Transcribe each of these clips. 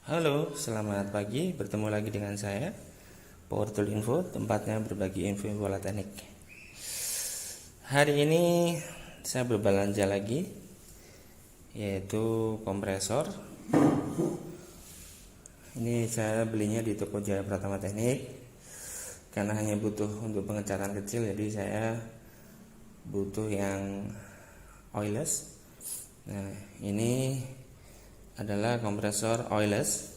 Halo, selamat pagi. Bertemu lagi dengan saya, Power Tool Info, tempatnya berbagi info bola teknik. Hari ini saya berbelanja lagi, yaitu kompresor. Ini saya belinya di toko Jaya Pratama Teknik, karena hanya butuh untuk pengecatan kecil, jadi saya butuh yang oilless. Nah, ini adalah kompresor oilless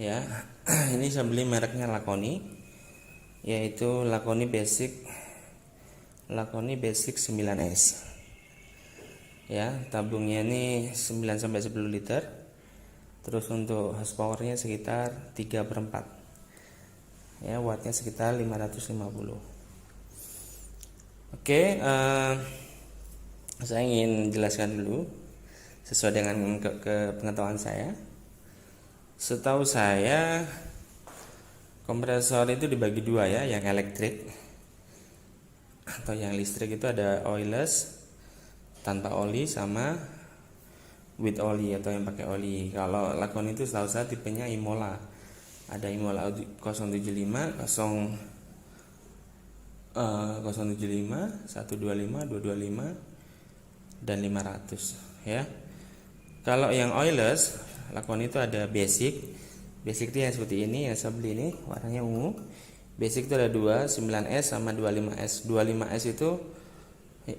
ya. Ini saya beli mereknya Laconi, yaitu Laconi Basic 9S ya. Tabungnya ini 9-10 liter. Terus untuk horsepowernya sekitar 3/4 ya, wattnya sekitar 550. Oke, saya ingin jelaskan dulu sesuai dengan pengetahuan saya. Setahu saya kompresor itu dibagi dua ya, yang elektrik atau yang listrik itu ada oilless tanpa oli sama with oli atau yang pakai oli. Kalau Laconi itu setahu saya tipenya Imola. Ada Imola 075, 125, 225 dan 500 ya. Kalau yang oilless Laconi itu ada basic itu yang seperti ini, yang saya beli ini warnanya ungu. Basic itu ada 9S sama 25S. 25S itu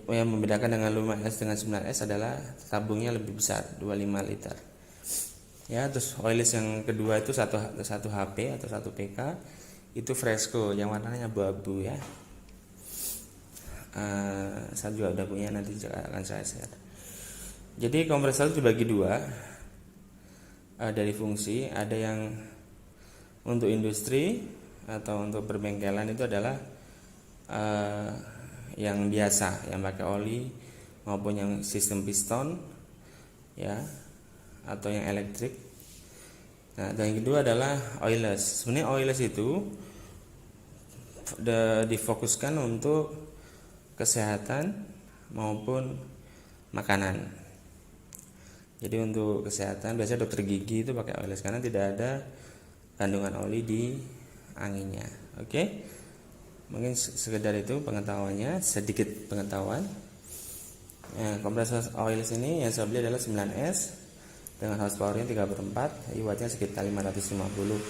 yang membedakan dengan 5S dengan 9S adalah tabungnya lebih besar, 25 liter ya. Terus oilless yang kedua itu 1 HP atau 1 PK itu Fresco yang warnanya abu-abu ya. Saya juga udah punya, nanti akan saya share. Jadi kompresor itu dibagi dua dari fungsi. Ada yang untuk industri atau untuk perbengkelan, itu adalah yang biasa, yang pakai oli, maupun yang sistem piston ya, atau yang elektrik. Nah, dan yang kedua adalah oilless. Sebenarnya oilless itu difokuskan untuk kesehatan maupun makanan. Jadi untuk kesehatan biasanya dokter gigi itu pakai oilless karena tidak ada kandungan oli di anginnya. Oke, mungkin sekedar itu pengetahuannya, sedikit pengetahuan. Kompresor oilless ini yang saya beli adalah 9S dengan horsepowernya 3/4, wattnya sekitar 550.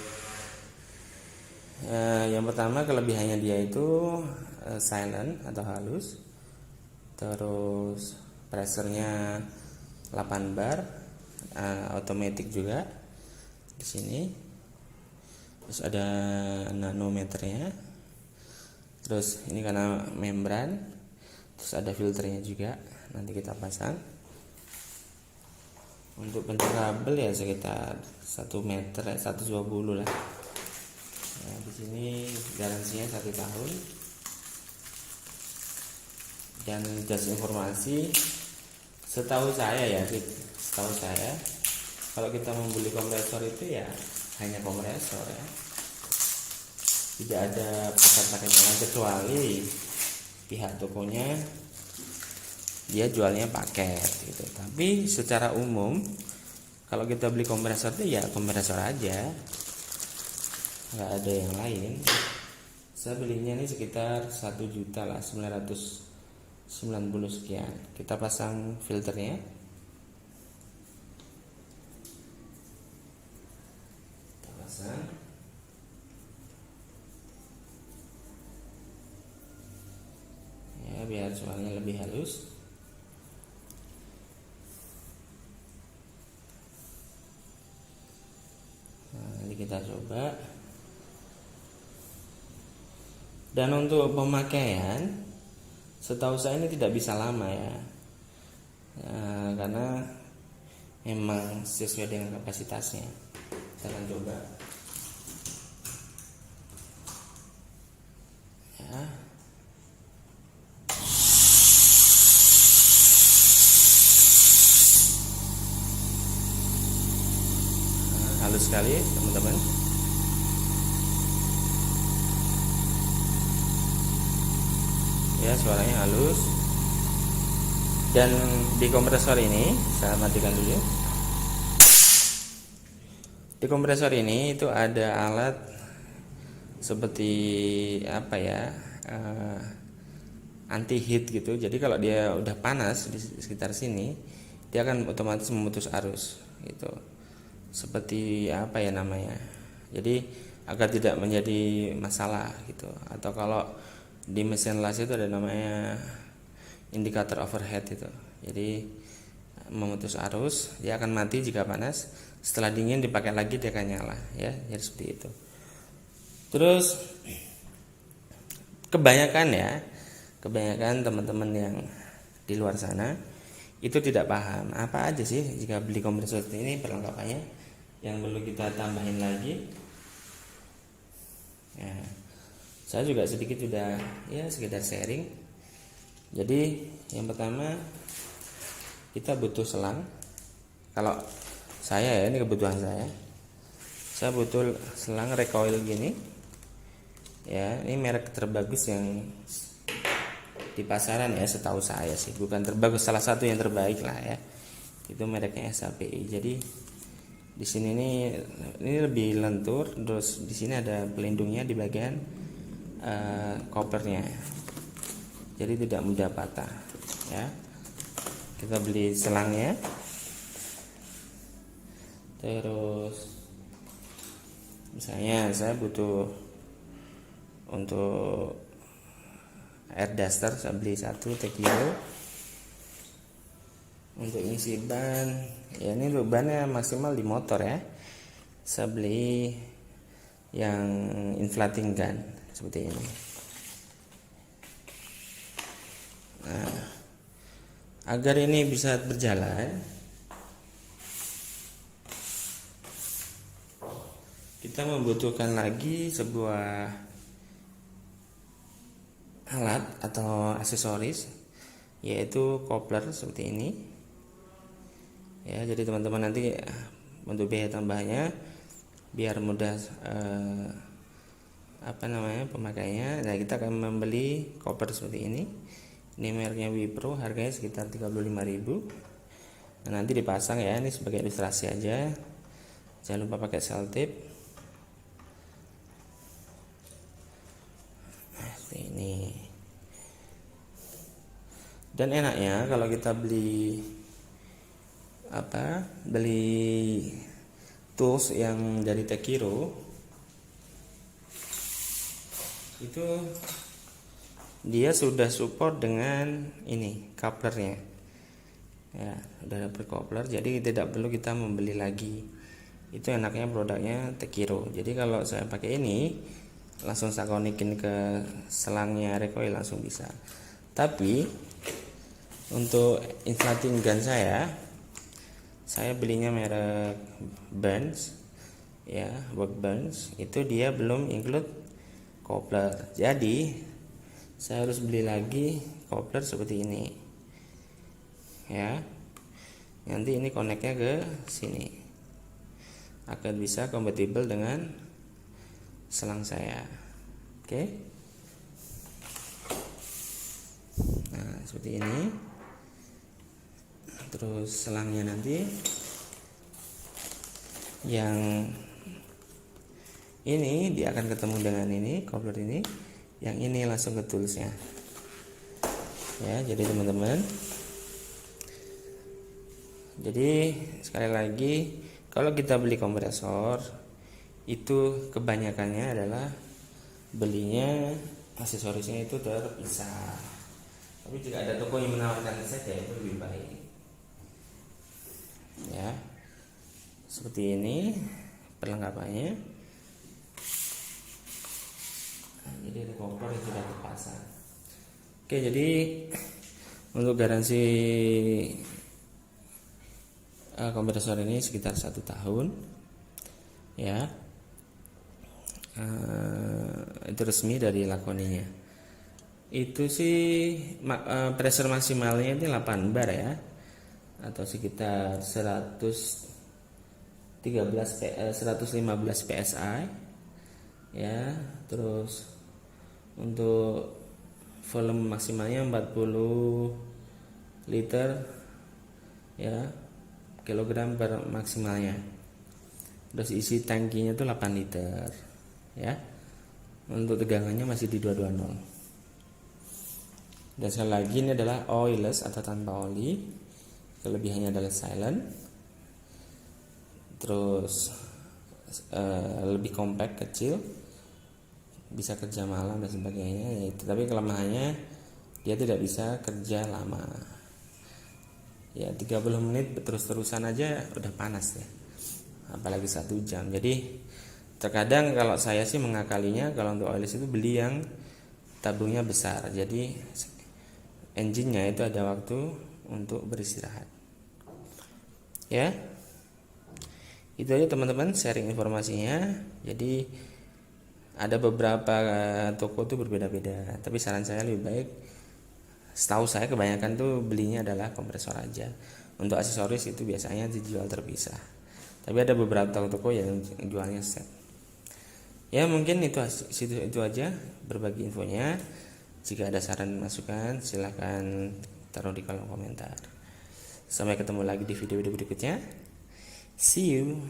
Yang pertama, kelebihannya dia itu silent atau halus. Terus pressernya 8 bar, automatic juga di sini. Terus ada nanometernya. Terus ini karena membran. Terus ada filternya juga, nanti kita pasang. Untuk bentuk kabel ya sekitar 1 meter, 120 lah. Nah, di sini garansinya 1 tahun. Dan just informasi, setahu saya kalau kita membeli kompresor itu ya hanya kompresor ya, tidak ada paket-paket lain, kecuali pihak tokonya dia jualnya paket gitu. Tapi secara umum kalau kita beli kompresor itu ya kompresor aja, nggak ada yang lain. Saya belinya ini sekitar 1 juta lah, 990 sekian. Kita pasang filternya. Kita pasang. Ya, biar suaranya lebih halus. Nah, nanti kita coba. Dan untuk pemakaian, setahu saya ini tidak bisa lama ya, karena memang sesuai dengan kapasitasnya. Kita akan coba ya. Halus sekali teman-teman. Ya, suaranya halus. Dan di kompresor ini saya matikan dulu. Di kompresor ini itu ada alat seperti apa ya, anti heat gitu. Jadi kalau dia udah panas di sekitar sini, dia akan otomatis memutus arus gitu. Seperti apa ya namanya. Jadi agar tidak menjadi masalah gitu. Atau kalau di mesin las itu ada namanya indikator overhead itu. Jadi memutus arus, dia akan mati jika panas. Setelah dingin dipakai lagi dia akan nyala ya. Jadi seperti itu. Terus kebanyakan teman-teman yang di luar sana itu tidak paham apa aja sih jika beli kompresor ini, perlengkapannya yang perlu kita tambahin lagi. Ya, saya juga sedikit sudah ya sekedar sharing. Jadi yang pertama kita butuh selang. Kalau saya ya, ini kebutuhan saya butuh selang recoil gini ya. Ini merek terbagus yang di pasaran ya, setahu saya sih, bukan terbagus, salah satu yang terbaik lah ya, itu mereknya SAPI. Jadi di sini ini lebih lentur, terus di sini ada pelindungnya di bagian kopernya, jadi tidak mudah patah ya. Kita beli selangnya. Terus misalnya saya butuh untuk air duster, saya beli 1 Tekiro. Untuk ngisi ban ya, ini untuk bannya maksimal di motor ya, saya beli yang inflating gun seperti ini. Nah, agar ini bisa berjalan, kita membutuhkan lagi sebuah alat atau aksesoris, yaitu coupler seperti ini ya. Jadi teman-teman nanti untuk biaya tambahnya biar mudah pemakainya, nah kita akan membeli coupler seperti ini. Ini mereknya Wipro, harganya sekitar 35.000. Nah, nanti dipasang ya, ini sebagai ilustrasi aja, jangan lupa pakai selotip. Ini. Dan enaknya kalau kita beli tools yang dari Tekiro itu dia sudah support dengan ini couplernya ya, udah dapet coupler, jadi tidak perlu kita membeli lagi. Itu enaknya produknya Tekiro. Jadi kalau saya pakai ini langsung saya konekin ke selangnya recoil, langsung bisa. Tapi untuk inflating gun saya belinya merek Burns ya, Workbench. Itu dia belum include coupler, jadi saya harus beli lagi coupler seperti ini ya. Nanti ini koneknya ke sini agar bisa kompatibel dengan selang saya. Oke. Nah, seperti ini. Terus selangnya nanti yang ini dia akan ketemu dengan ini coupler ini, yang ini langsung ke toolsnya ya. Jadi teman-teman, jadi sekali lagi, kalau kita beli kompresor itu kebanyakannya adalah belinya aksesorisnya itu terpisah. Tapi jika ada toko yang menawarkan saja itu lebih baik ya. Seperti ini perlengkapannya. Nah, jadi cover itu sudah terpasang. Oke, jadi untuk garansi kompresor ini sekitar 1 tahun ya. Itu resmi dari Lakoninya. Itu sih pressure maksimalnya itu 8 bar ya, atau sekitar 115 PSI ya. Terus untuk volume maksimalnya 40 liter ya, kilogram per maksimalnya Terus isi tangkinya tuh 8 liter ya. Untuk tegangannya masih di 220. Dan sekali lagi ini adalah oilless atau tanpa oli. Kelebihannya adalah silent. Terus lebih compact, kecil, bisa kerja malam dan sebagainya. Tapi kelemahannya dia tidak bisa kerja lama. Ya 30 menit terus-terusan aja udah panas ya. Apalagi 1 jam. Jadi terkadang kalau saya sih mengakalinya kalau untuk oilless itu beli yang tabungnya besar. Jadi engine-nya itu ada waktu untuk beristirahat. Ya. Itu aja teman-teman sharing informasinya. Jadi ada beberapa toko tuh berbeda-beda. Tapi saran saya lebih baik, setahu saya kebanyakan tuh belinya adalah kompresor aja. Untuk aksesoris itu biasanya dijual terpisah. Tapi ada beberapa toko yang jualnya set. Ya mungkin itu aja berbagi infonya. Jika ada saran masukan silahkan taruh di kolom komentar. Sampai ketemu lagi di video berikutnya. See you.